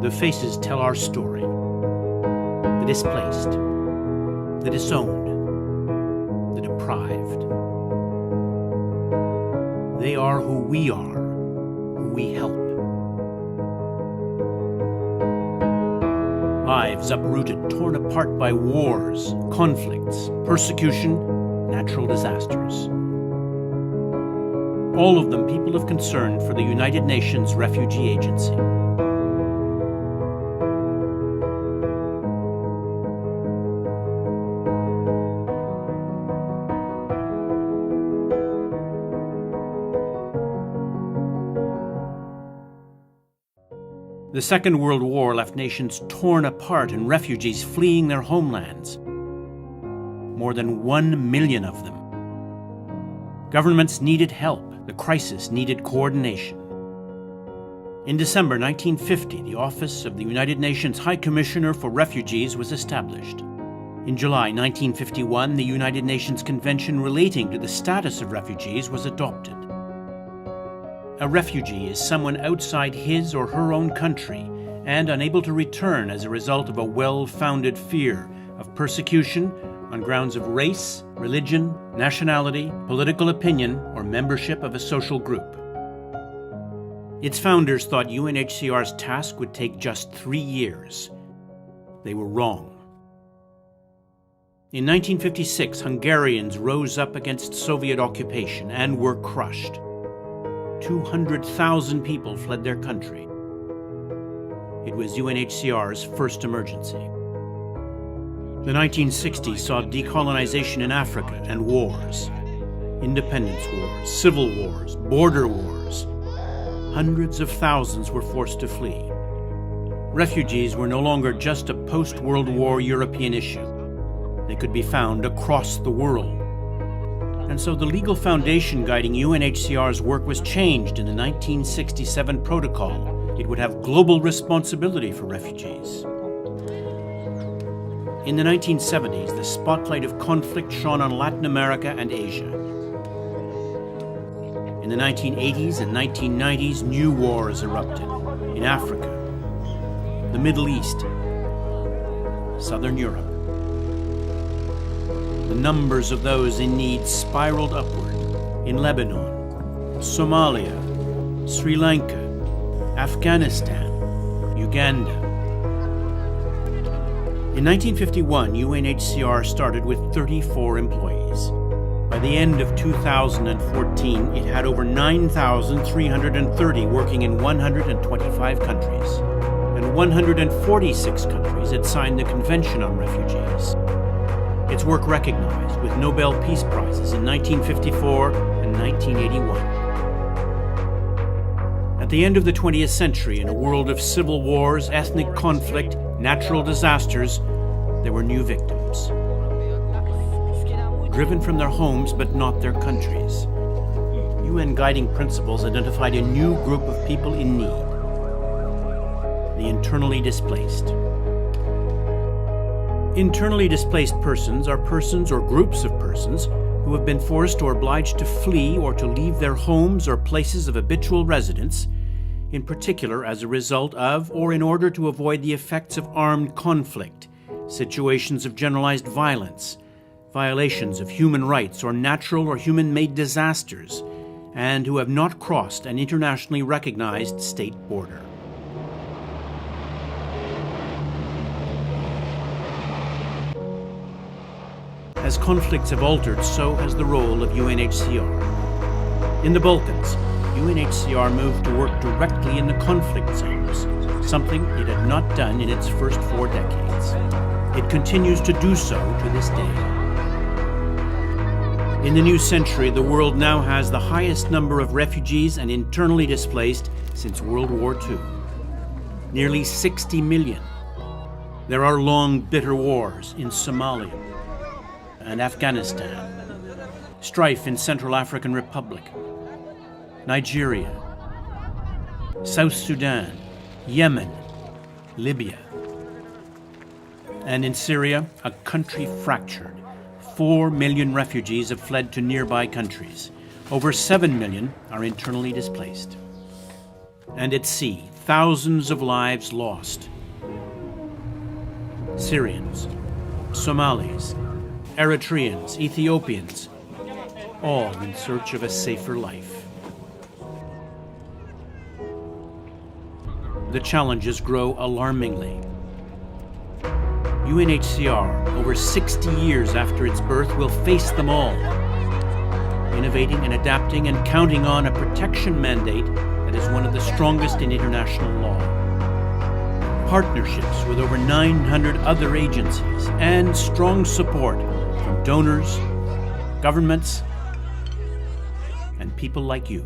The faces tell our story. The displaced, the disowned, the deprived. They are who we help. Lives uprooted, torn apart by wars, conflicts, persecution, natural disasters. All of them people of concern for the United Nations Refugee Agency. The Second World War left nations torn apart and refugees fleeing their homelands. More than 1 million of them. Governments needed help. The crisis needed coordination. In December 1950, the Office of the United Nations High Commissioner for Refugees was established. In July 1951, the United Nations Convention relating to the status of refugees was adopted. A refugee is someone outside his or her own country and unable to return as a result of a well-founded fear of persecution on grounds of race, religion, nationality, political opinion, or membership of a social group. Its founders thought UNHCR's task would take just 3 years. They were wrong. In 1956, Hungarians rose up against Soviet occupation and were crushed. 200,000 people fled their country. It was UNHCR's first emergency. The 1960s saw decolonization in Africa and wars. Independence wars, civil wars, border wars. Hundreds of thousands were forced to flee. Refugees were no longer just a post-World War European issue. They could be found across the world. And so the legal foundation guiding UNHCR's work was changed in the 1967 protocol. It would have global responsibility for refugees. In the 1970s, the spotlight of conflict shone on Latin America and Asia. In the 1980s and 1990s, new wars erupted in Africa, the Middle East, Southern Europe. The numbers of those in need spiraled upward in Lebanon, Somalia, Sri Lanka, Afghanistan, Uganda. In 1951, UNHCR started with 34 employees. By the end of 2014, it had over 9,330 working in 125 countries, and 146 countries had signed the Convention on Refugees. Its work recognized with Nobel Peace Prizes in 1954 and 1981. At the end of the 20th century, in a world of civil wars, ethnic conflict, natural disasters, there were new victims. Driven from their homes but not their countries. UN guiding principles identified a new group of people in need. The internally displaced. Internally displaced persons are persons or groups of persons who have been forced or obliged to flee or to leave their homes or places of habitual residence, in particular as a result of or in order to avoid the effects of armed conflict, situations of generalized violence, violations of human rights or natural or human-made disasters, and who have not crossed an internationally recognized state border. As conflicts have altered, so has the role of UNHCR. In the Balkans, UNHCR moved to work directly in the conflict zones, something it had not done in its first 4 decades. It continues to do so to this day. In the new century, the world now has the highest number of refugees and internally displaced since World War II. Nearly 60 million. There are long, bitter wars in Somalia and Afghanistan, strife in Central African Republic, Nigeria, South Sudan, Yemen, Libya. And in Syria, a country fractured. 4 million refugees have fled to nearby countries. Over 7 million are internally displaced. And at sea, thousands of lives lost. Syrians, Somalis, Eritreans, Ethiopians, all in search of a safer life. The challenges grow alarmingly. UNHCR, over 60 years after its birth, will face them all, innovating and adapting and counting on a protection mandate that is one of the strongest in international law. Partnerships with over 900 other agencies and strong support from donors, governments, and people like you.